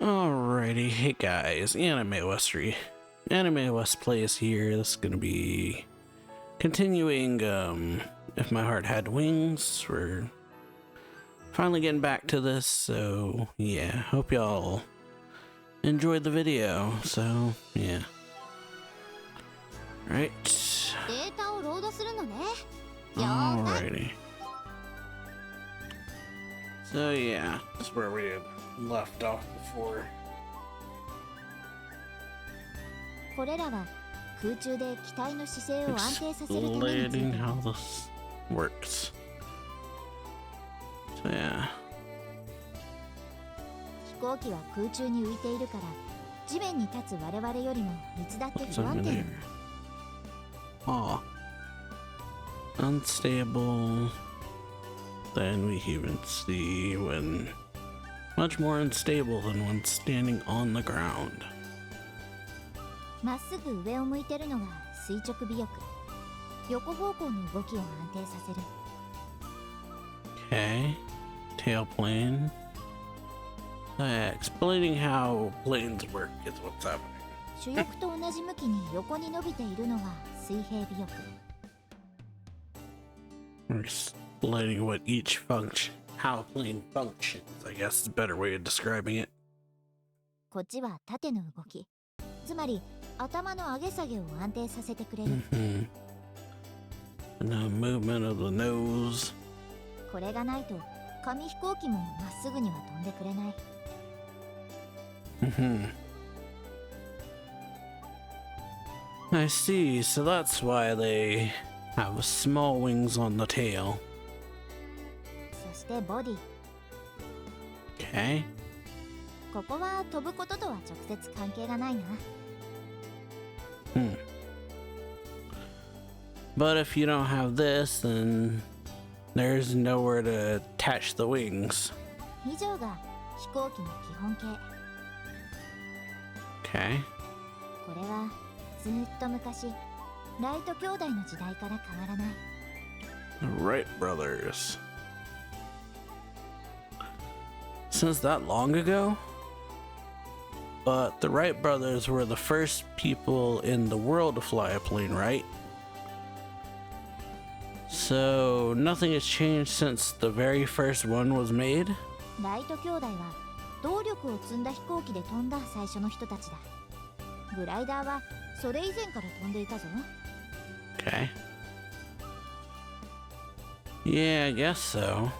Alrighty, hey guys, AnimeWestPlays here. This is gonna be continuing, If My Heart Had Wings. We're finally getting back to this, so yeah, hope y'all enjoyed the video, so yeah. Right. Alrighty. So yeah, that's where we had left off before. Explaining how this works. So yeah. Oh. Unstable than we even see when much more unstable than when standing on the ground. Okay, tailplane. Explaining how planes work is what's happening. We're explaining what each function, how a plane functions, I guess is a better way of describing it. And the movement of the nose. I see, so that's why they have small wings on the tail. Okay. But if you don't have this, then there's nowhere to attach the wings. Okay. The Wright brothers. Since that long ago? But the Wright brothers were the first people in the world to fly a plane, right? So nothing has changed since the very first one was made? Okay. Yeah, I guess so.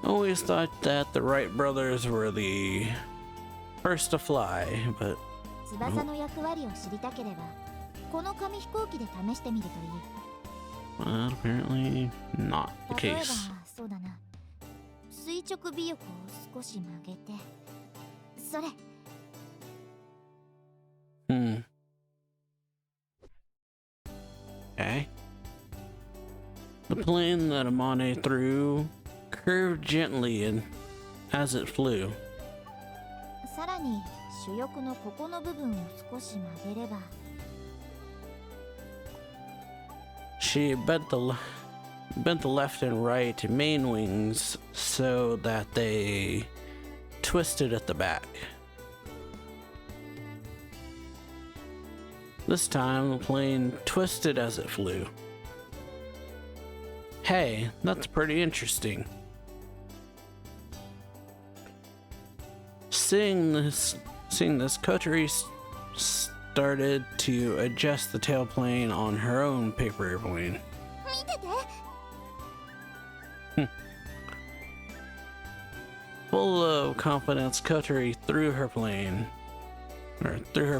Always thought that the Wright brothers were the first to fly, but well, apparently not the case. Okay. The plane that Amane threw curved gently and as it flew. She bent the left and right main wings so that they twisted at the back. This time the plane twisted as it flew. Hey, that's pretty interesting. Seeing this, Kotori started to adjust the tailplane on her own paper airplane. Full of confidence, Kotori threw her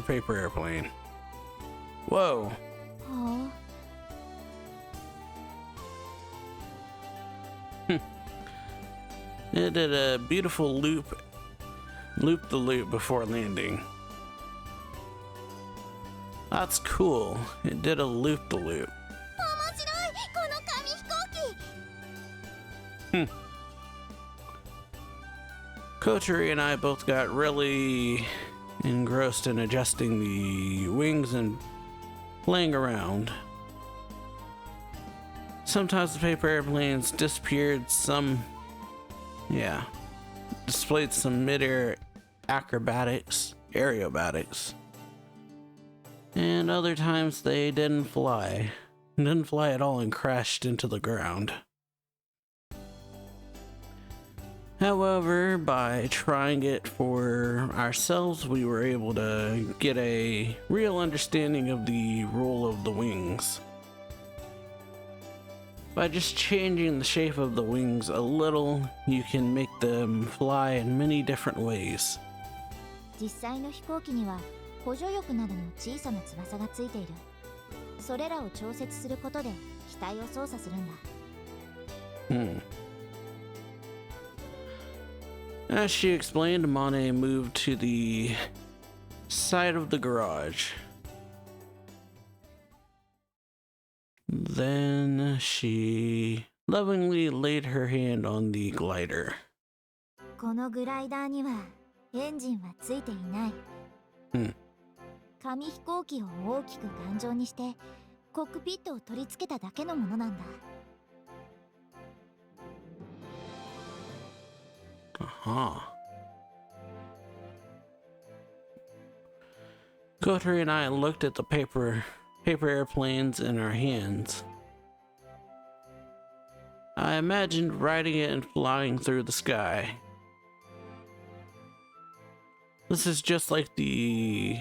paper airplane. Whoa. It did a beautiful loop-the-loop before landing. That's cool. It did a loop-the-loop. Kotori and I both got really engrossed in adjusting the wings and playing around. Sometimes the paper airplanes disappeared, some... yeah. displayed some mid-air aerobatics. And other times they didn't fly at all and crashed into the ground. However, by trying it for ourselves, we were able to get a real understanding of the role of the wings. By just changing the shape of the wings a little, you can make them fly in many different ways. 実際の飛行機には補助翼などの小さな翼がついている。それらを調節することで機体を操作するんだ。As she explained, Mane moved to the side of the garage. Then she lovingly laid her hand on the glider. このグライダーにはエンジンはついていない。紙飛行機を大きく頑丈にしてコックピットを取り付けただけのものなんだ。Kotari and I looked at the paper airplanes in our hands. I imagined riding it and flying through the sky. This is just like the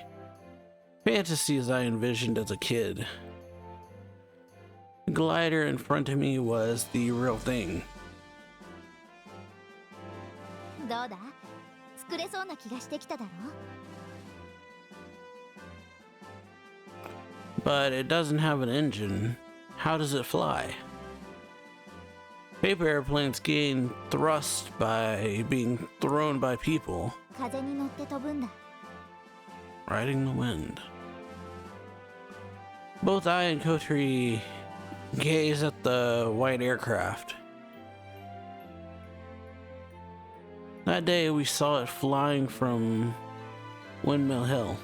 fantasies I envisioned as a kid. The glider in front of me was the real thing. どうだ？作れそうな気がしてきただろ？But it doesn't have an engine. How does it fly? Paper airplanes gain thrust by being thrown by people. 風に乗って飛ぶんだ。Riding the wind. Both I and Kotari gaze at the white aircraft. That day we saw it flying from Windmill Hill.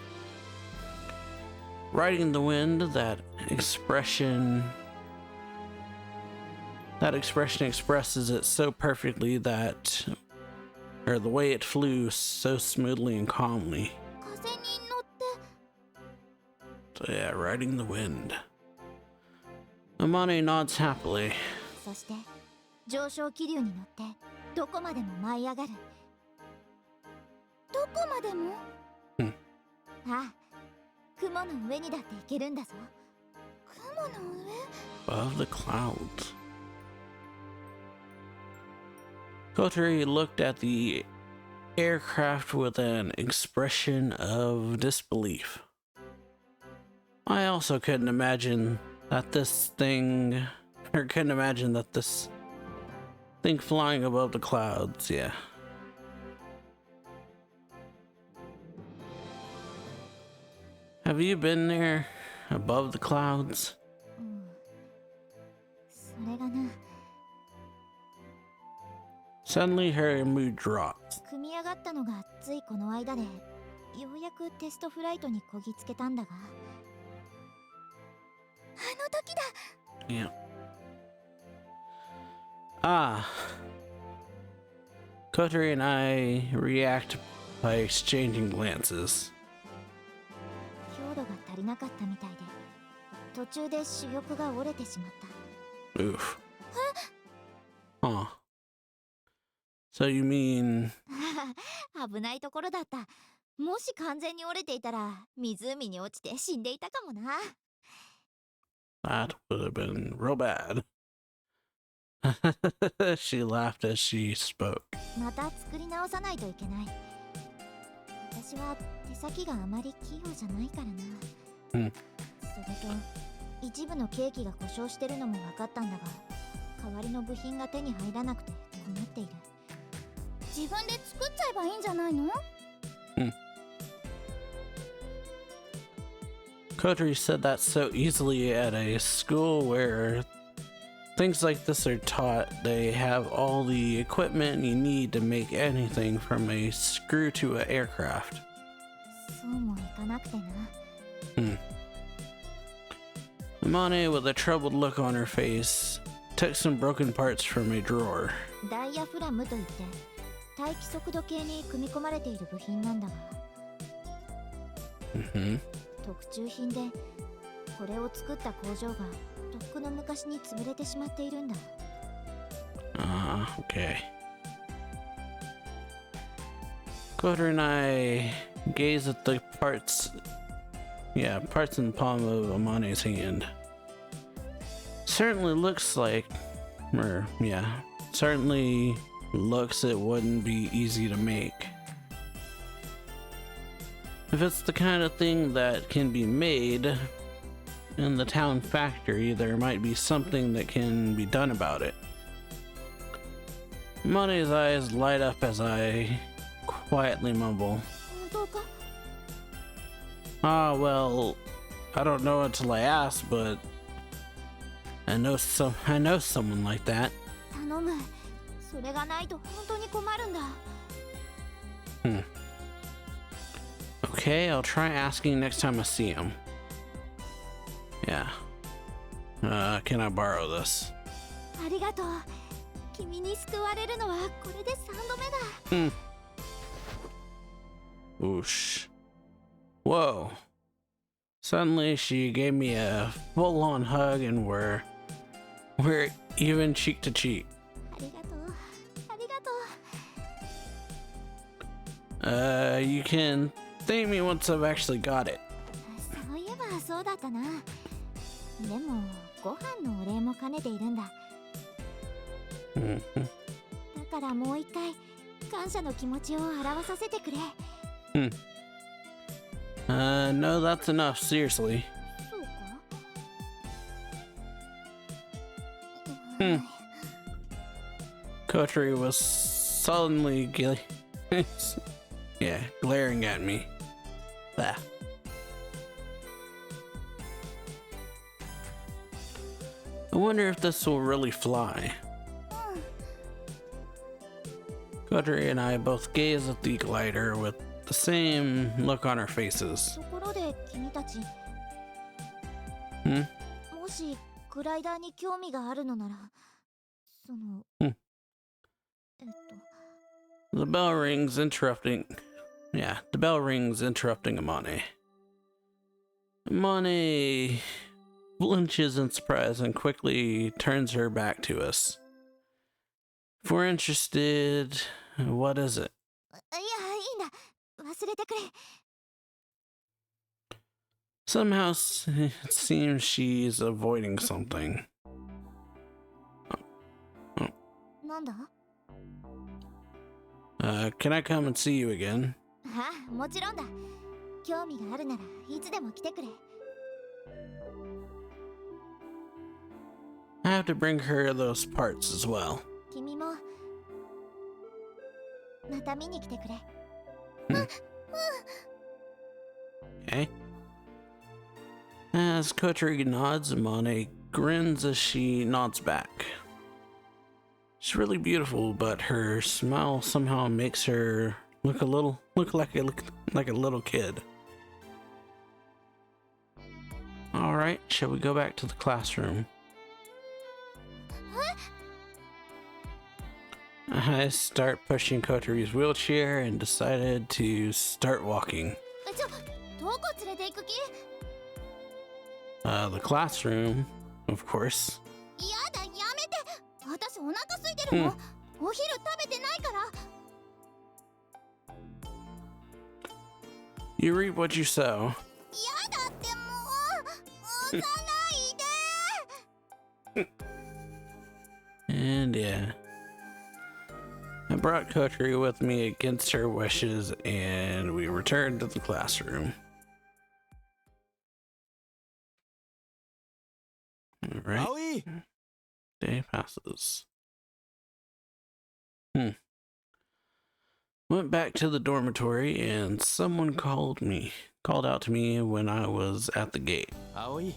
Riding the wind, that expression expresses it so perfectly that, or the way it flew so smoothly and calmly. 風に乗って。So yeah, riding the wind. Amane nods happily. そして上昇気流に乗ってどこまでも舞い上がる。どこまでも？ああ、雲の上にだって行けるんだぞ。雲の上？ Above the clouds. Kotari looked at the aircraft with an expression of disbelief. I also couldn't imagine that this thing flying above the clouds, yeah. Have you been there, above the clouds? それがな。Suddenly her mood dropped. 組み上がったのがついこの間で、ようやくテストフライトにこぎつけたんだが。あの時だ。Yeah. Ah. Kotari and I react by exchanging glances. 強度が足りなかったみたいで、途中で主翼が折れてしまった。Oof. Huh. So you mean... 危ないところだった。もし完全に折れていたら、湖に落ちて死んでいたかもな。That would have been real bad. She laughed as she spoke. また作り直さないといけない。私は手先があまり器用じゃないからな。それと一部のケーキが故障してるのも分かったんだが、代わりの部品が手に入らなくて困っている。自分で作っちゃえばいいんじゃないの？Kotari said that so easily at a school where things like this are taught. They have all the equipment you need to make anything from a screw to an aircraft. そうもいかなくてな。Amane, with a troubled look on her face, took some broken parts from a drawer. ダイヤフラムといって待機速度計に組み込まれている部品なんだわ。特注品でこれを作った工場がとっくの昔に潰れてしまっているんだ。Okay. Coder and I gaze at the parts in the palm of Amane's hand. Certainly looks like, certainly looks it wouldn't be easy to make. If it's the kind of thing that can be made in the town factory, there might be something that can be done about it. Amane's eyes light up as I quietly mumble. Well, I don't know until I ask, but I know someone like that. 頼む。それがないと本当に困るんだ。Okay, I'll try asking next time I see him. Yeah. Can I borrow this? ありがとう。君に救われるのはこれで3度目だ。Whoosh. Whoa. Suddenly she gave me a full-on hug and we're even cheek to cheek. ありがとう。ありがとう。You can thank me once I've actually got it. そういえばそうだったな。でもご飯のお礼も兼ねているんだ。だからもう一回感謝の気持ちを表させてくれ。No, that's enough, seriously. そうか。Kotri was sullenly glaring at me. Bah. I wonder if this will really fly. Kotri and I both gaze at the glider with the same look on our faces. ところで君たち、もしグライダーに興味があるのなら、その、The bell rings, interrupting Amane. Amane blinches in surprise and quickly turns her back to us. If we're interested, what is it? いや、いいんだ。忘れてくれ。Somehow it seems she's avoiding something. なんだ？ Can I come and see you again? あ、もちろんだ。興味があるならいつでも来てくれ。I have to bring her those parts as well. 君もまた見に来てくれ。Okay. As Kotri nods, Amane grins as she nods back. She's really beautiful, but her smile somehow makes her look like a little kid. All right, shall we go back to the classroom? I start pushing Kotori's wheelchair and decided to start walking. どこ連れて行く気？ The classroom, of course. やだ、やめて。私お腹空いてるの。お昼食べてないから。You reap what you sow. やだってもう。押さないで。And yeah. I brought Kotri with me against her wishes, and we returned to the classroom. Alright. Aoi! Day passes. Went back to the dormitory, and someone called out to me when I was at the gate. Aoi?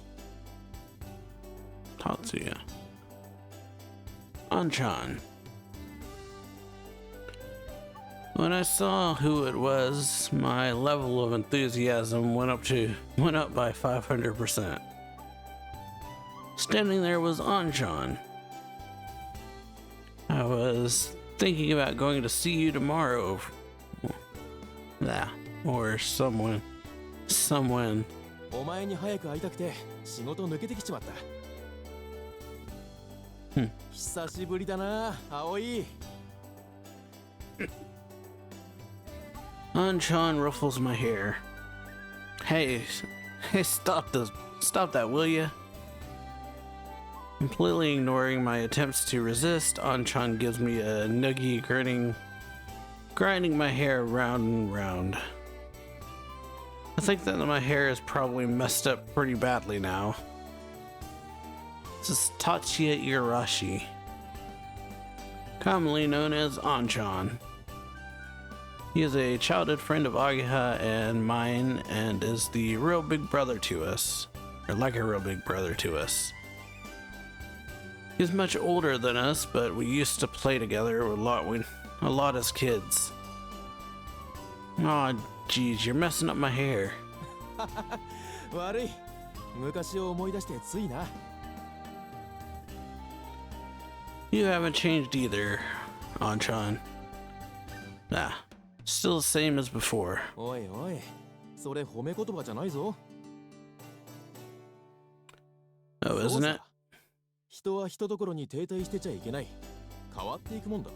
Tatsuya. Anchan. When I saw who it was, my level of enthusiasm went up by 500%. Standing there was Anchan. I was thinking about going to see you tomorrow. Yeah, or someone. お前に早く会いたくて仕事抜けてきちまった。久しぶりだな、葵。Anchan ruffles my hair. Hey, stop that, will ya? Completely ignoring my attempts to resist, Anchan gives me a noogie, grinding my hair round and round. I think that my hair is probably messed up pretty badly now. This is Tachiya Igarashi, commonly known as Anchan. He is a childhood friend of Agiha and mine, and is the real big brother to us, or like a real big brother to us. He's much older than us, but we used to play together a lot as kids. Aw, geez, you're messing up my hair. 悪い。昔を思い出してついな。You haven't changed either, Anchan. Nah, still the same as before. おいおい、それ褒め言葉じゃないぞ。Oh, isn't it? 人は人ところに停滞してちゃいけない。変わっていくもんだ。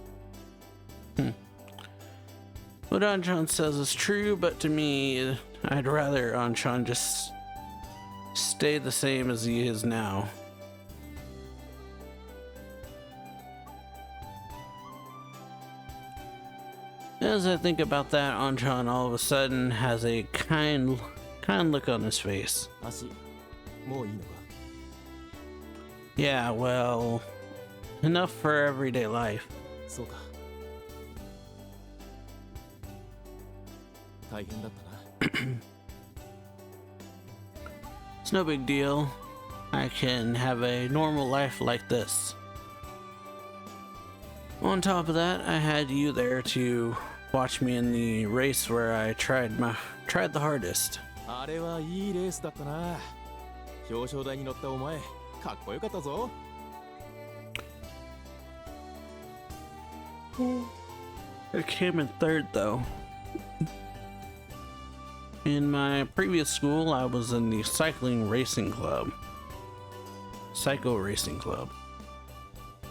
What Anchan says is true, but to me, I'd rather Anchan just stay the same as he is now. As I think about that, Anchan all of a sudden has a kind look on his face. 足、もういいのか。Yeah, well, enough for everyday life. そうか。大変だったな。It's no big deal. I can have a normal life like this. On top of that, I had you there to watch me in the race where I tried the hardest. あれはいいレースだったな。表彰台に乗ったお前、かっこよかったぞ。I came in third though. In my previous school, I was in the Psycho Racing Club.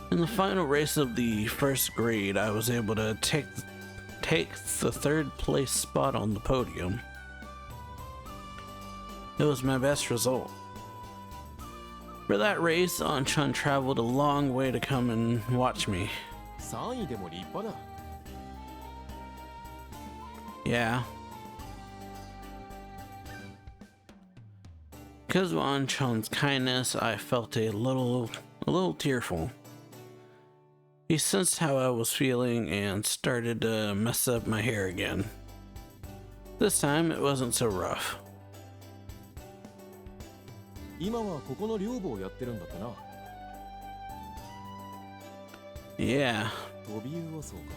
In the final race of the first grade, I was able to take the third place spot on the podium. It was my best result. For that race, Anchan traveled a long way to come and watch me. 3位でも立派だ。Yeah. Because of Anchan's kindness, I felt a little tearful. He sensed how I was feeling and started to mess up my hair again. This time, it wasn't so rough. 今はここの寮母をやってるんだってな。Yeah. 飛び魚そうか。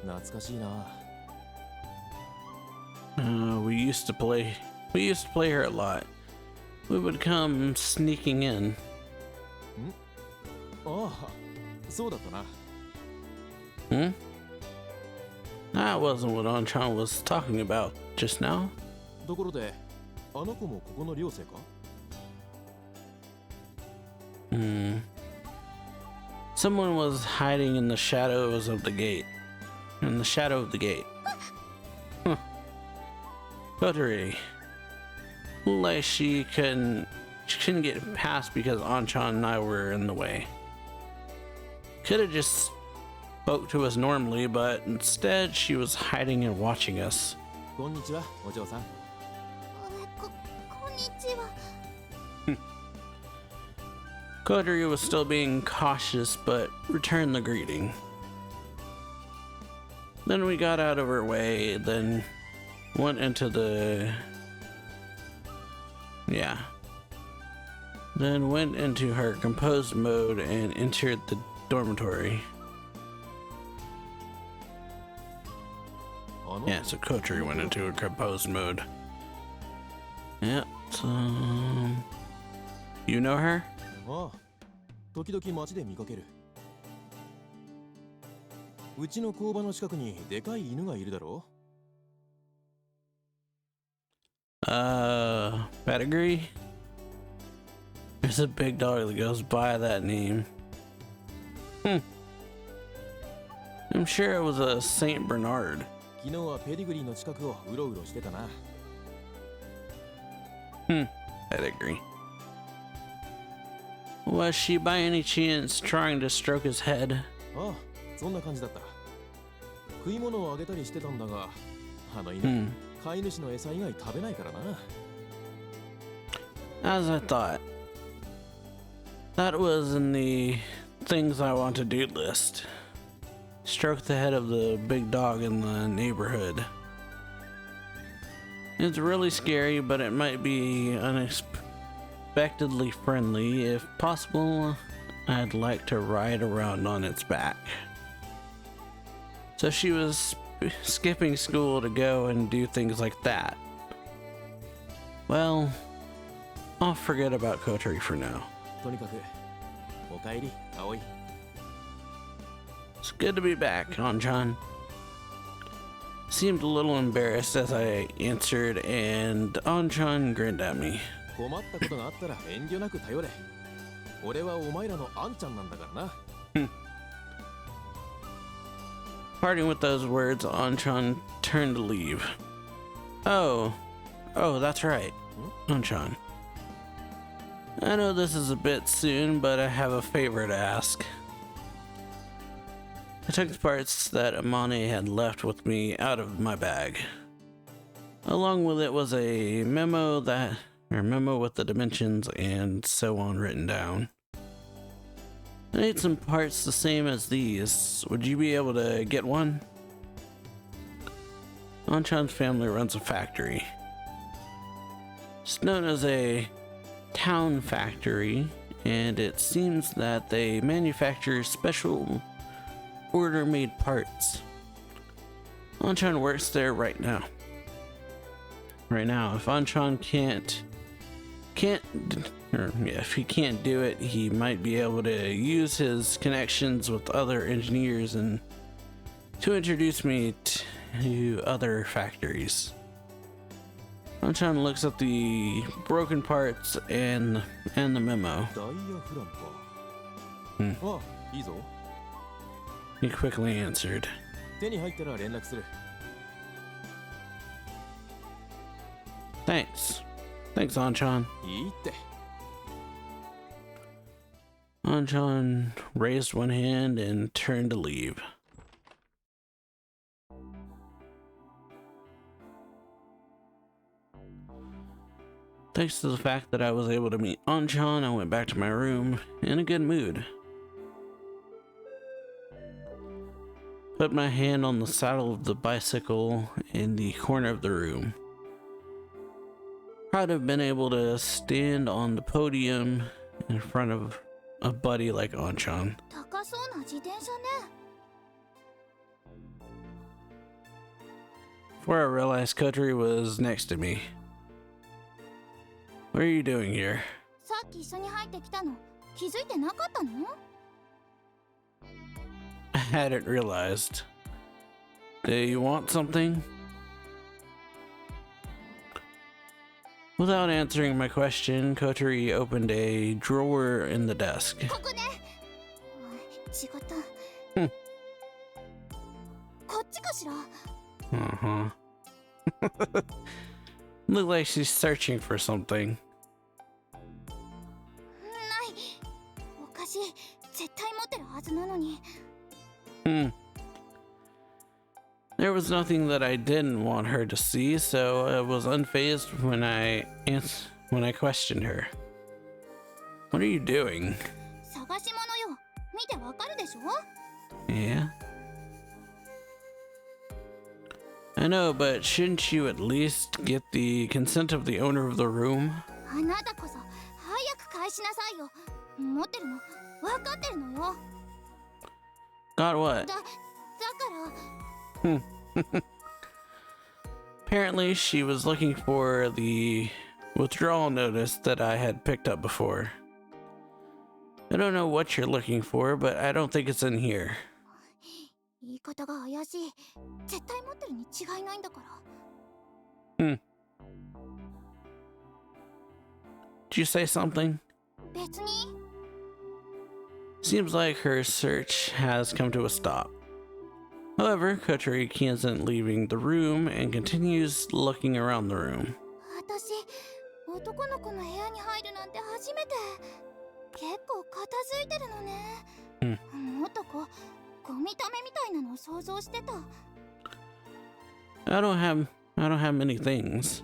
懐かしいな。We used to play her a lot. We would come sneaking in. ああ、そうだったな。Hmm? That wasn't what Anchan was talking about just now. ところで、あの子もここの寮生か？ Someone was hiding in the shadows of the gate. In the shadow of the gate. Huh. Kotori. Like she couldn't get past because Anchan and I were in the way. Could have just spoke to us normally, but instead she was hiding and watching us. こんにちは、お嬢さん。こんにちは。Kotori was still being cautious, but returned the greeting. Then we got out of her way, then went into the... Yeah. Then went into her composed mode and entered the dormitory. Yeah, so Kotori went into her composed mode. Yeah, so... You know her? ああ、時々街で見かける。うちの工場の近くにでかい犬がいるだろ Pedigree? There's a big dog that goes by that name. I'm sure it was a Saint Bernard. 昨日はペディグリーの近くをうろうろしてたな Pedigree. Was she by any chance trying to stroke his head? ああ、そんな感じだった。食い物をあげたりしてたんだが、あの犬、飼い主の餌以外食べないからな。As I thought. That was in the things I want to do list. Stroke the head of the big dog in the neighborhood. It's really scary, but it might be unexpectedly friendly. If possible, I'd like to ride around on its back. So she was skipping school to go and do things like that. Well, I'll forget about Kotari for now. とにかく、おかえり、葵。It's good to be back, Anchan. Seemed a little embarrassed as I answered, and Anchan grinned at me. 困ったことがあったら遠慮なく頼れ。俺はお前らのあんちゃんなんだからな。Parting with those words, Anchan turned to leave. Oh, that's right, Anchan. I know this is a bit soon, but I have a favor to ask. I took the parts that Amane had left with me out of my bag. Along with it was a memo with the dimensions and so on written down. I need some parts the same as these. Would you be able to get one? Anchan's family runs a factory. It's known as a town factory, and it seems that they manufacture special order-made parts. Anchan works there right now. If Anchan if he can't do it, he might be able to use his connections with other engineers and to introduce me to other factories. Anchan looks at the broken parts and the memo. ダイヤフランか。あ、いいぞ。 He quickly answered. 手に入ったら連絡する。Thanks, Anchan. いいって。Anchan raised one hand and turned to leave. Thanks to the fact that I was able to meet Anchan, I went back to my room in a good mood. Put my hand on the saddle of the bicycle in the corner of the room. Proud to have been able to stand on the podium in front of a buddy like Anchan. 高そうな自転車ね。 Before I realized Kotari was next to me. What are you doing here? さっき一緒に入ってきたの気づいてなかったの？ I hadn't realized. Do you want something? Without answering my question, Kotari opened a drawer in the desk. ここね。違った。こっちかしら。Uh-huh. Look like she's searching for something. ない。お菓子絶対持ってるはずなのに。There was nothing that I didn't want her to see, so I was unfazed when I questioned her. What are you doing? 探し物よ。見てわかるでしょ？ Yeah. I know, but shouldn't you at least get the consent of the owner of the room? あなたこそ早く返しなさいよ。持ってるのわかってるのよ。 Got what? だから。Apparently, she was looking for the withdrawal notice that I had picked up before. I don't know what you're looking for, but I don't think it's in here. 言い方が怪しい。絶対持ってるに違いないんだから。Did you say something? 別に。 Seems like her search has come to a stop. However, Kotori isn't leaving the room and continues looking around the room. 私、男の子の部屋に入るなんて初めて。結構片付いてるのね。もっとゴミためみたいなのを想像してた。I don't have many things.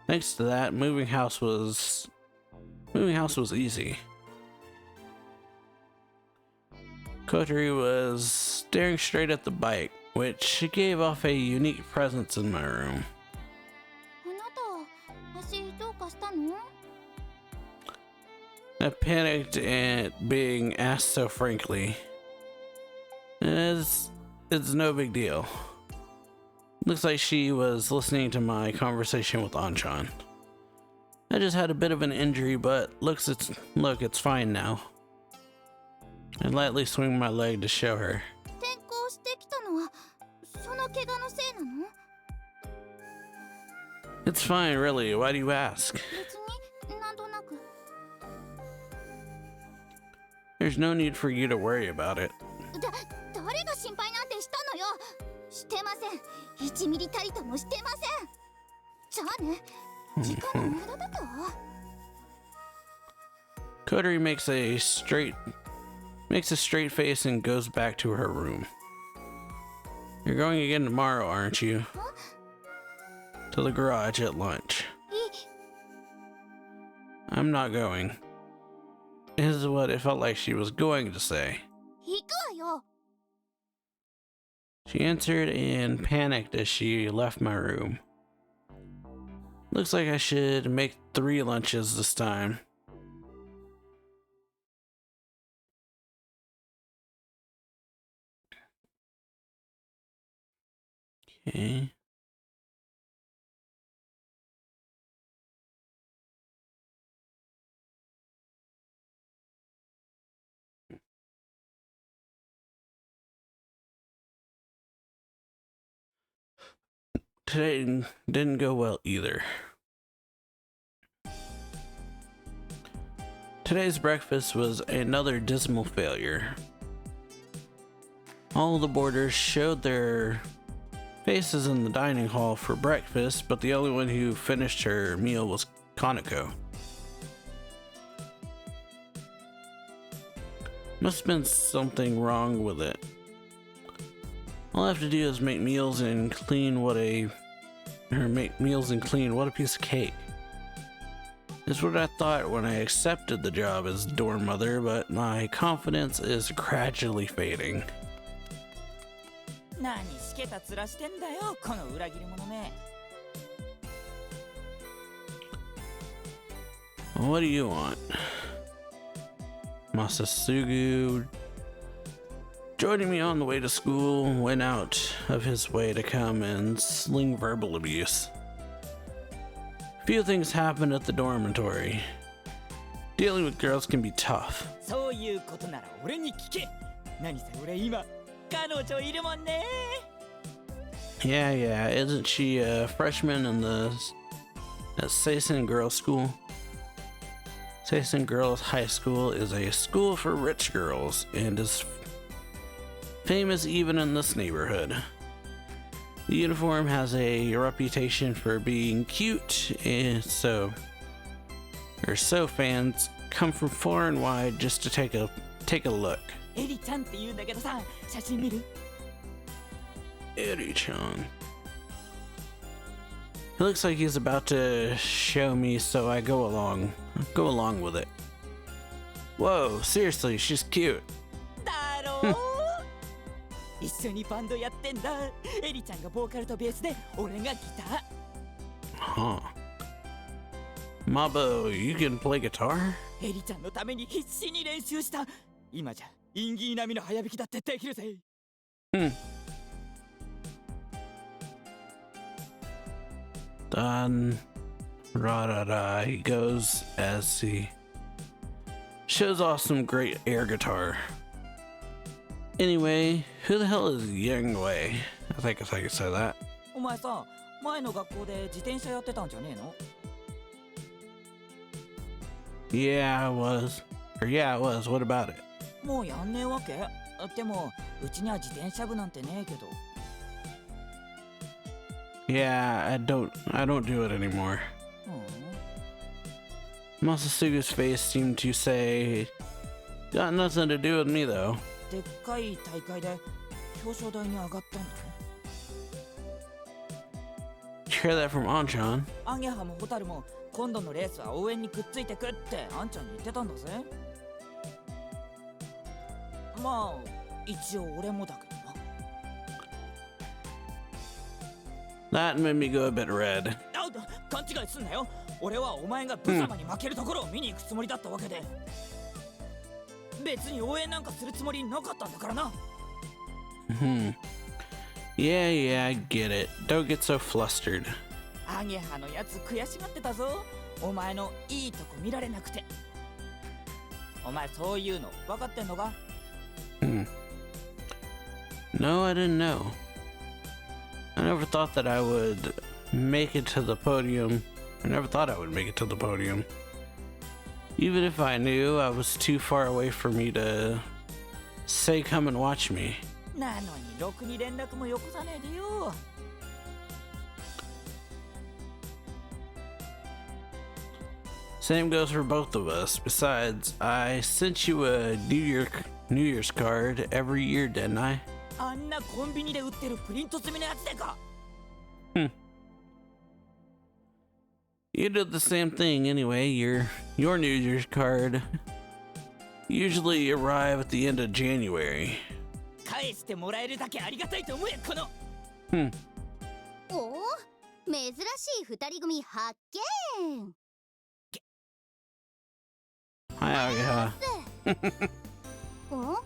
Thanks to that, moving house was easy. Kotori was staring straight at the bike, which gave off a unique presence in my room. あなた、足どうかしたの？ I panicked at being asked so frankly. It's no big deal. Looks like she was listening to my conversation with Anchan. I just had a bit of an injury, but look, it's fine now. I lightly swing my leg to show her. 転校してきたのはその怪我のせいなの？ It's fine, really. Why do you ask? 別になんとなく。 There's no need for you to worry about it. 誰が心配なんてしたのよ。してません。1ミリたりともしてません。じゃあね。時間の無駄だと。Kotori makes a straight face and goes back to her room. You're going again tomorrow, aren't you? To the garage at lunch. I'm not going. Is what it felt like she was going to say. 行くわよ。 She answered and panicked as she left my room. Looks like I should make 3 lunches this time. Okay. Today didn't go well either. Today's breakfast was another dismal failure. All the boarders showed their faces in the dining hall for breakfast, but the only one who finished her meal was Kaneko. Must have been something wrong with it. All I have to do is make meals and clean. What a piece of cake. Is what I thought when I accepted the job as dorm mother, but my confidence is gradually fading. 何しけた面してんだよ、この裏切り者め。What do you want? Masasugu, joining me on the way to school, went out of his way to come and sling verbal abuse. Few things happened at the dormitory. Dealing with girls can be tough. そういうことなら俺に聞け。何せ俺今彼女いるもんね。 Yeah, isn't she a freshman in the Seisen Girls School? Seisen Girls High School is a school for rich girls and is famous even in this neighborhood. The uniform has a reputation for being cute, and so fans come from far and wide just to take a look. エリちゃんって言うんだけどさ、写真見る？ Eri-chan. It looks like he's about to show me, so I go along with it. Whoa, seriously, she's cute. だろう？一緒にバンドやってんだ。エリちゃんがボーカルとベースで、俺がギター。Huh. Mabo, you can play guitar? エリちゃんのために必死に練習した。今じゃインギー並みの早弾きだってできるぜ。Dan ra-da-da, he goes as he shows off some great air guitar. Anyway, who the hell is Young Wei? I think I could say that. お前さ、前の学校で自転車やってたんじゃねえの？ Yeah, I was. Or yeah, I was. What about it? もうやんねえわけ？でも、うちには自転車部なんてねえけど。Yeah, I don't do it anymore. Masasuga's face seemed to say, got nothing to do with me though. でっかい大会で表彰台に上がったんだろ？ Did you hear that from Anchan? アゲハもホタルも今度のレースは応援にくっついてくってあんちゃんに言ってたんだぜ。まあ一応俺もだけどな。 That made me go a bit red. 勘違いすんなよ。俺はお前がブサマに負けるところを見に行くつもりだったわけで、別に応援なんかするつもりなかったんだからな。Yeah, I get it. Don't get so flustered. アゲハのやつ悔しがってたぞ。お前のいいとこ見られなくて。お前そういうの分かってんのか？ No, I didn't know. I never thought that I would make it to the podium. I never thought I would make it to the podium. Even if I knew I was too far away for me to say come and watch me. なのにろくに連絡もよこさねえでよ。 Same goes for both of us. Besides, I sent you a New Year's card every year, didn't I? あんなコンビニで売ってるプリント済みのやつでか。 You did the same thing anyway. Your New Year's card usually arrive at the end of January. 返してもらえるだけありがたいと思えこの。おお、珍しい二人組発見。 Hi, Agaha. お、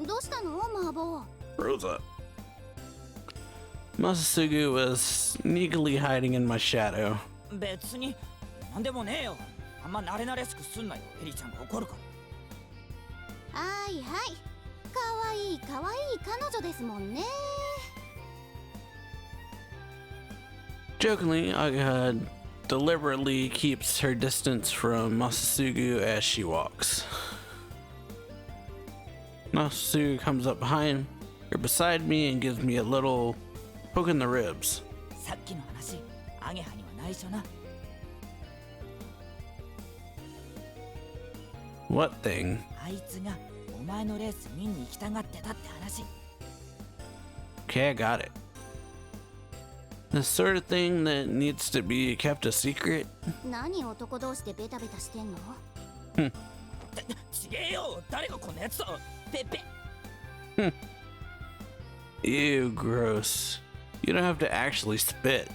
どうしたの、マーボー。 Rosa. Masasugu was sneakily hiding in my shadow. 別になんでもねえよ。あんま慣れ慣れしくすんなよ。エリちゃんが怒るから。はいはい。かわいいかわいい彼女ですもんね。 Jokingly, Agaha deliberately keeps her distance from Masasugu as she walks. Masasugu comes up behind or beside me and gives me a little poke in the ribs. さっきの話、アゲハには内緒な。 What thing? あいつがお前のレース見に行きたがってたって話。 Okay, I got it. The sort of thing that needs to be kept a secret? 何男同士でベタベタしてんの？ちげえよ。誰がこんなやつと。ペペ。 Ew, gross. You don't have to actually spit.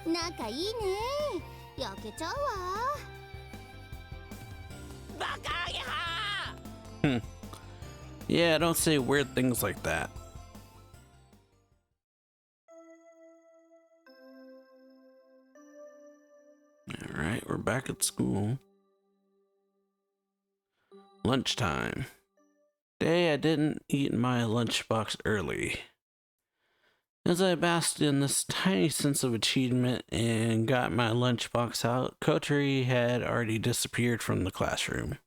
仲いいね。焼けちゃうわ。 バカアゲハ。 Yeah, don't say weird things like that. Alright, we're back at school. Lunchtime. Today I didn't eat my lunchbox early. As I basked in this tiny sense of achievement and got my lunchbox out, Kotori had already disappeared from the classroom.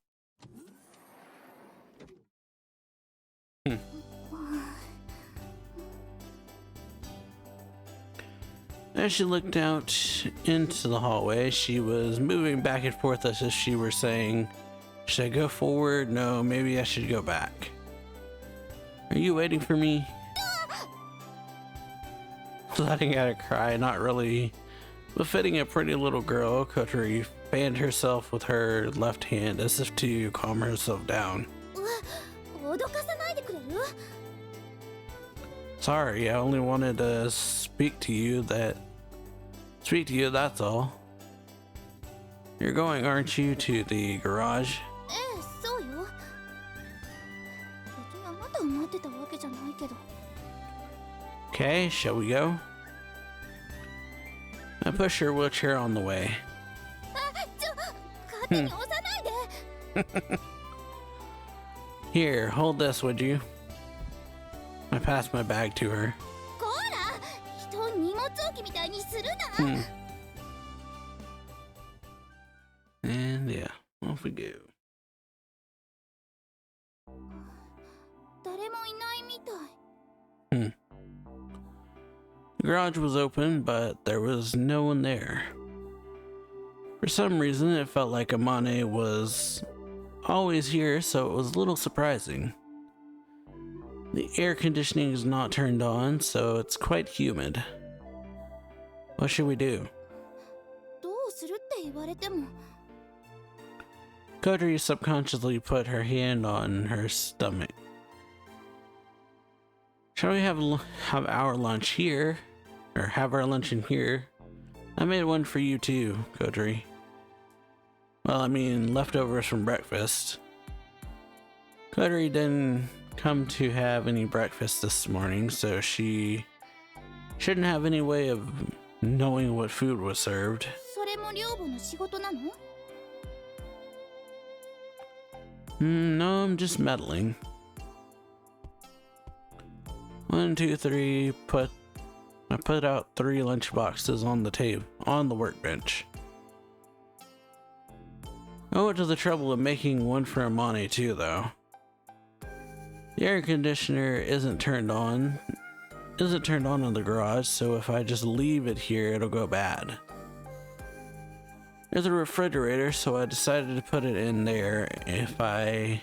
As she looked out into the hallway, she was moving back and forth as if she were saying, should I go forward? No, maybe I should go back. Are you waiting for me? Letting out a cry, not really befitting a pretty little girl, Kotori fanned herself with her left hand as if to calm herself down. 脅かさないでくれる？ Sorry, I only wanted to speak to you, that's all. You're going, aren't you, to the garage? ええ、そうよ。別にあなたを待ってたわけじゃないけど。 Okay, shall we go? I push her wheelchair on the way. 勝手に押さないで。 Here, hold this, would you? I passed my bag to her. こら人を荷物置きみたいにするな、And yeah, off we go. 誰もいないみたい。 The garage was open, but there was no one there. For some reason, it felt like Amane was always here, so it was a little surprising. The air conditioning is not turned on, so it's quite humid. What should we do? どうするって言われても。 Kodri subconsciously put her hand on her stomach. Shall we have our lunch here? Or have our lunch in here? I made one for you too, Kodri. Well, I mean, leftovers from breakfast. Kodri didn't come to have any breakfast this morning, so she shouldn't have any way of knowing what food was served. それも寮母の仕事なの？ No, I'm just meddling. 1, 2, 3, I put out 3 lunch boxes on the table, on the workbench. I went to the trouble of making one for Amane too, though. The air conditioner isn't turned on in the garage, so if I just leave it here, it'll go bad. There's a refrigerator, so I decided to put it in there. If I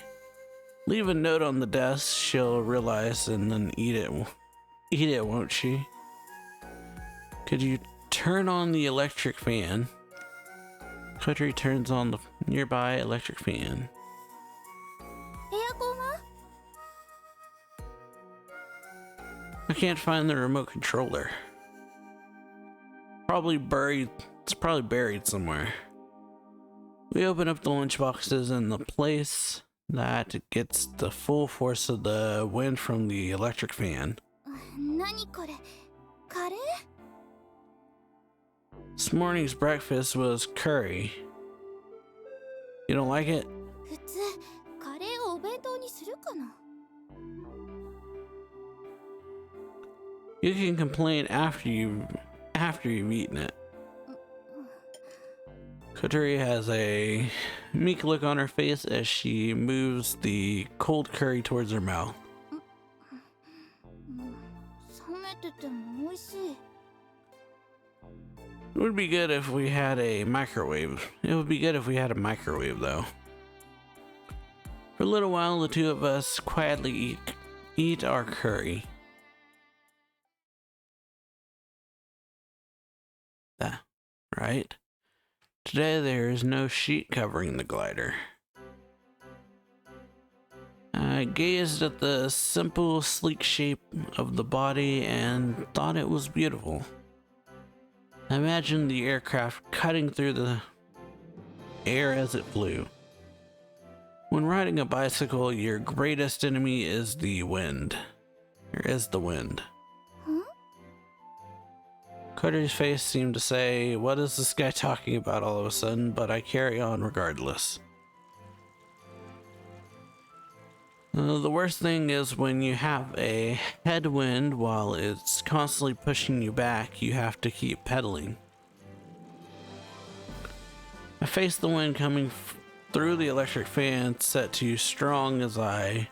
leave a note on the desk, she'll realize and then eat it, won't she? Could you turn on the electric fan? Kodri turns on the nearby electric fan. エアコンは？ I can't find the remote controller. It's probably buried somewhere. We open up the lunch boxes in the place that gets the full force of the wind from the electric fan. 何これ？カレー？ This morning's breakfast was curry. You don't like it? 普通カレーをお弁当にするかな？ You can complain after you've eaten it. Kodri has a meek look on her face as she moves the cold curry towards her mouth. 冷めてても美味しい。 It would be good if we had a microwave. It would be good if we had a microwave, though. For a little while, the two of us quietly eat our curry. Right? Today there is no sheet covering the glider. I gazed at the simple, sleek shape of the body and thought it was beautiful. I imagined the aircraft cutting through the air as it flew. When riding a bicycle, your greatest enemy is the wind. Huh? Kodri's face seemed to say, "What is this guy talking about all of a sudden?" But I carry on regardless. The worst thing is when you have a headwind while it's constantly pushing you back, you have to keep pedaling. I face the wind coming through the electric fan set to strong as I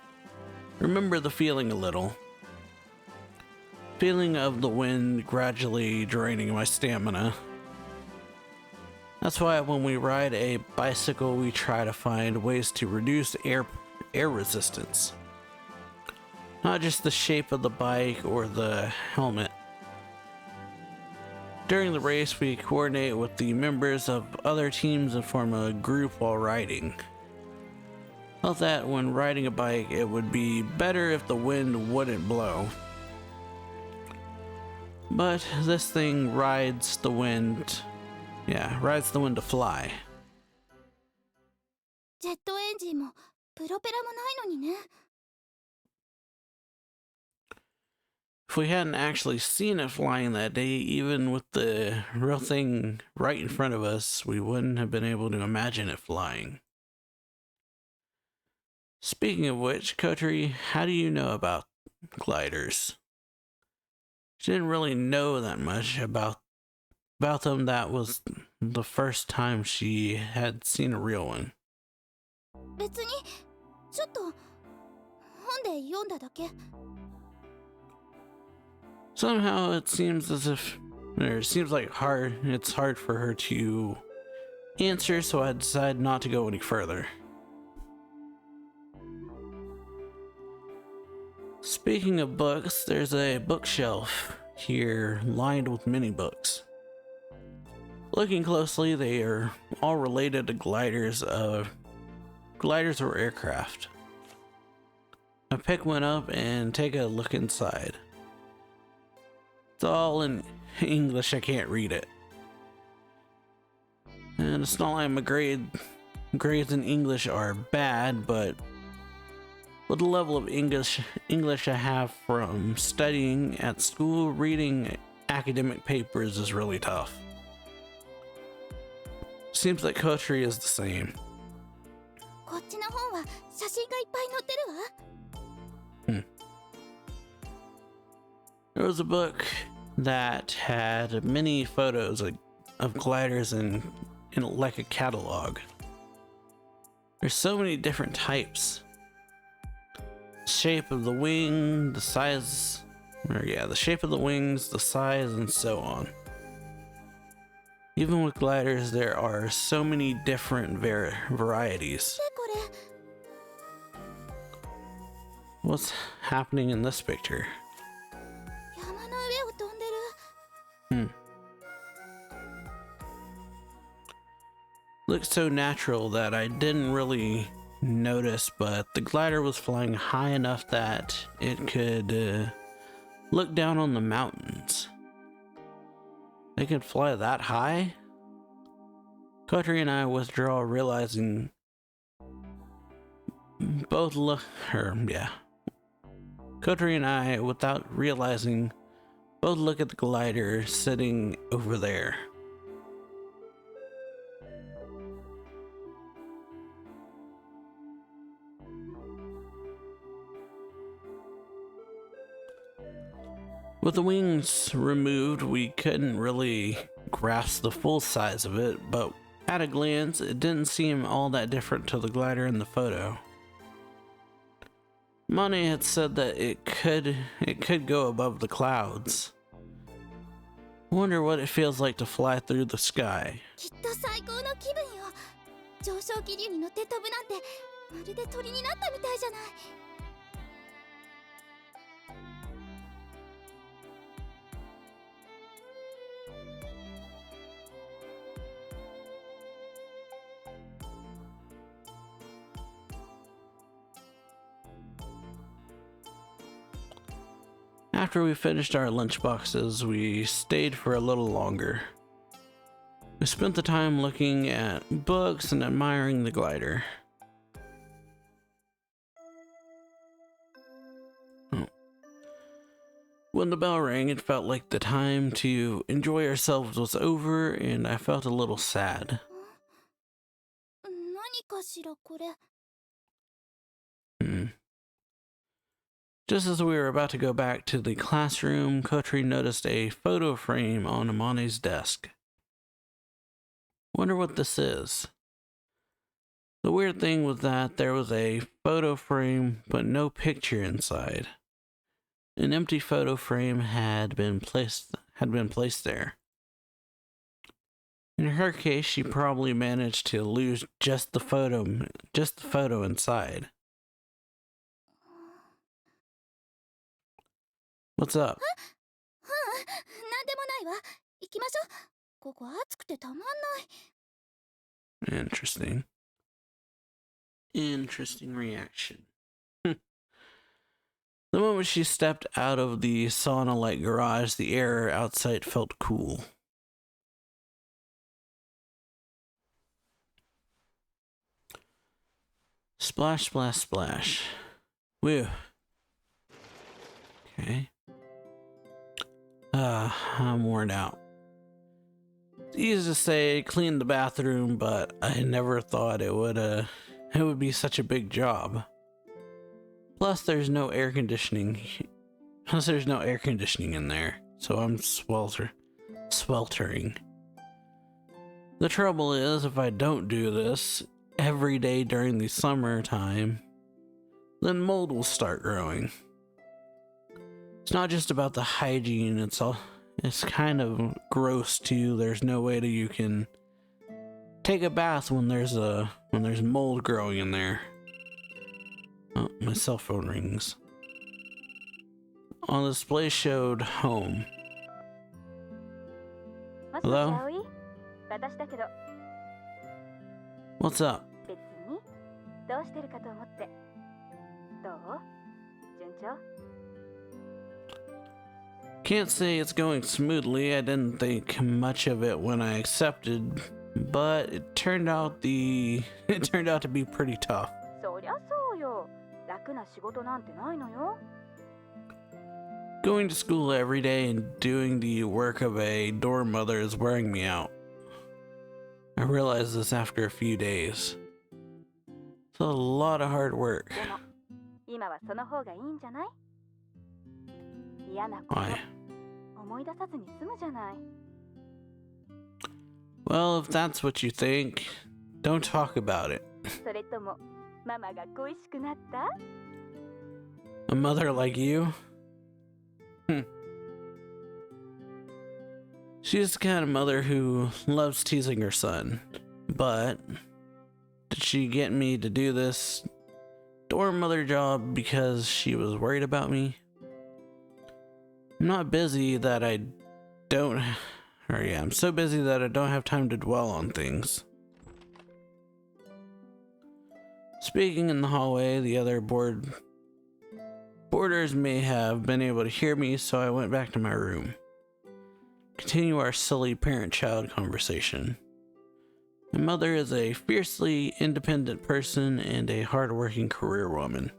remember the feeling a little. Feeling of the wind gradually draining my stamina. That's why when we ride a bicycle, we try to find ways to reduce air resistance. Not just the shape of the bike or the helmet. During the race, we coordinate with the members of other teams and form a group while riding. Felt that when riding a bike, it would be better if the wind wouldn't blow. But this thing rides the wind to fly. ジェットエンジンもプロペラもないのにね。 If we hadn't actually seen it flying that day, even with the real thing right in front of us, we wouldn't have been able to imagine it flying. Speaking of which, Kodri, how do you know about gliders. She didn't really know that much about them. That was the first time she had seen a real one. 別にちょっと本で読んだだけ。 Somehow it seems as if, or it seems like it's hard for her to answer, so I decided not to go any further. Speaking of books, there's a bookshelf here lined with many books. Looking closely, they are all related to gliders or aircraft. I pick one up and take a look inside. It's all in English, I can't read it. And it's not like my grades in English are bad, but with the level of English I have from studying at school, reading academic papers is really tough. Seems like Kotri is the same. こっちの本は写真がいっぱい載ってるわ。 There was a book that had many photos of gliders in like a catalog. There's so many different types. Shape of the wing, the size, the shape of the wings, the size, and so on. Even with gliders, there are so many different varieties. でこれ What's happening in this picture? 山の上を飛んでる。 Looks so natural that I didn't really notice, but the glider was flying high enough that it could look down on the mountains. They could fly that high? Kotri and I withdraw, realizing Kotri and I, without realizing, both look at the glider sitting over there. With the wings removed, we couldn't really grasp the full size of it, but at a glance, it didn't seem all that different to the glider in the photo. Mane had said that it could go above the clouds. Wonder what it feels like to fly through the sky. きっと最高の気分よ。上昇気流に乗って飛ぶなんてまるで鳥になったみたいじゃない。 After we finished our lunch boxes, we stayed for a little longer. We spent the time looking at books and admiring the glider. When the bell rang, it felt like the time to enjoy ourselves was over, and I felt a little sad. 何かしらこれ。 Just as we were about to go back to the classroom, Kotri noticed a photo frame on Amane's desk. Wonder what this is. The weird thing was that there was a photo frame, but no picture inside. An empty photo frame had been placed there. In her case, she probably managed to lose just the photo inside. What's up? なんでもないわ。行きましょう。ここ暑くてたまんない。 Interesting reaction. The moment she stepped out of the sauna-like garage, the air outside felt cool. Splash, splash, splash. Whew. Okay. I'm worn out. It's easy to say clean the bathroom, but I never thought it would be such a big job. Plus, there's no air conditioning. Plus, there's no air conditioning in there, so I'm sweltering. The trouble is, if I don't do this every day during the summertime, then mold will start growing. It's not just about the hygiene, it's kind of gross too. There's no way that you can take a bath when there's mold growing in there. Oh, my cell phone rings. On the display showed home. Hello? What's up? Can't say it's going smoothly. I didn't think much of it when I accepted, but it turned out to be pretty tough. Going to school every day and doing the work of a dorm mother is wearing me out. I realized this after a few days. It's a lot of hard work. Why? Well, if that's what you think, don't talk about it. A mother like you? She's the kind of mother who loves teasing her son. But did she get me to do this dorm mother job because she was worried about me? I'm so busy that I don't have time to dwell on things. Speaking in the hallway, the other boarders may have been able to hear me, so I went back to my room. Continue our silly parent-child conversation. My mother is a fiercely independent person and a hard-working career woman.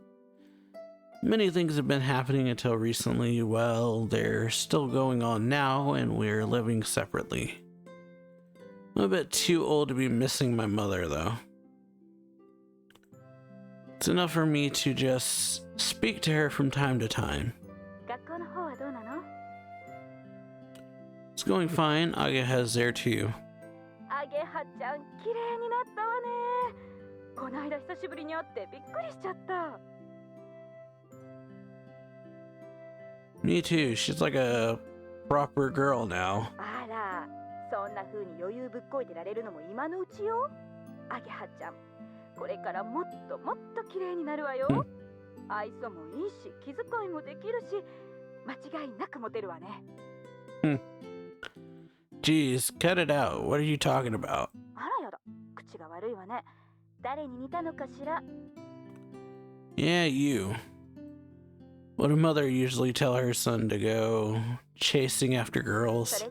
Many things have been happening until recently. Well, they're still going on now, and we're living separately. I'm a bit too old to be missing my mother, though. It's enough for me to just speak to her from time to time. It's going fine. Ageha's there too. Me too. She's like a proper girl now. Jeez, cut it out. What are you talking about? Yeah, you. Would a mother usually tell her son to go chasing after girls?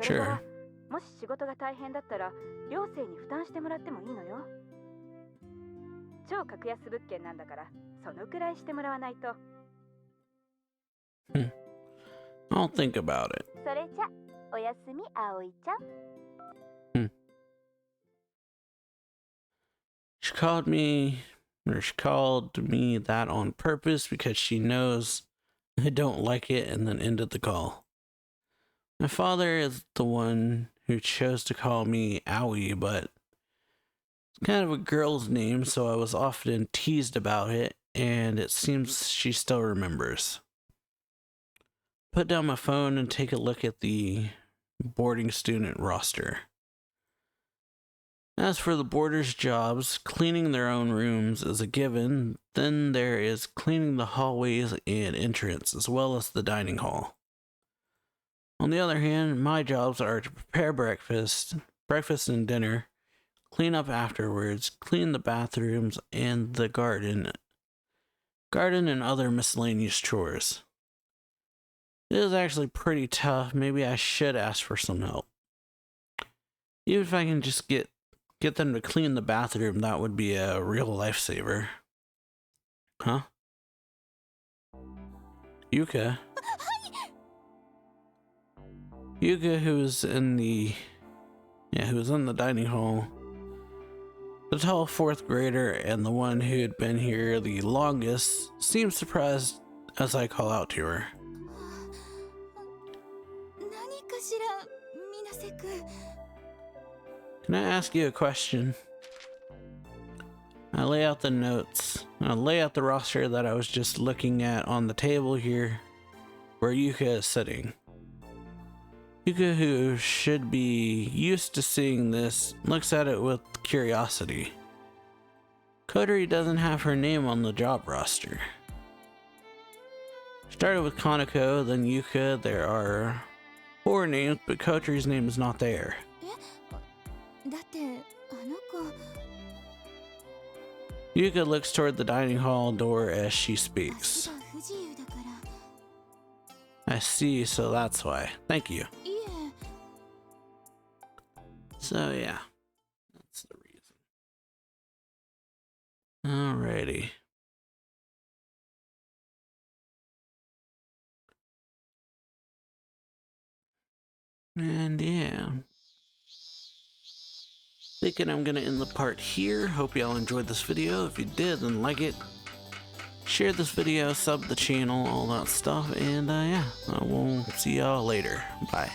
Sure. I'll think about it. She called me that on purpose because she knows I don't like it, and then ended the call. My father is the one who chose to call me Owie, but it's kind of a girl's name, so I was often teased about it, and it seems she still remembers. Put down my phone and take a look at the boarding student roster. As for the boarders' jobs, cleaning their own rooms is a given. Then there is cleaning the hallways and entrance, as well as the dining hall. On the other hand, my jobs are to prepare breakfast and dinner, clean up afterwards, clean the bathrooms and the garden and other miscellaneous chores. It is actually pretty tough. Maybe I should ask for some help. Even if I can just get them to clean the bathroom, that would be a real lifesaver. Huh? Yuka, who was in the dining hall, The tall fourth grader and the one who had been here the longest seemed surprised as I call out to her. 何かしら、水瀬くん。 Can I ask you a question? I lay out the notes. I lay out the roster that I was just looking at on the table here, where Yuka is sitting. Yuka, who should be used to seeing this, looks at it with curiosity. Kotori doesn't have her name on the job roster. Started with Kaneko, then Yuka. There are 4 names, but Kotori's name is not there. だってあの子 Yuka looks toward the dining hall door as she 足 speaks. が不自由だから I see, so that's why. Thank you. いえ So yeah, that's the reason. Alrighty. And yeah. Thinking I'm gonna end the part here. Hope y'all enjoyed this video. If you did, then like it. Share this video, sub the channel, all that stuff. And yeah, we'll see y'all later. Bye.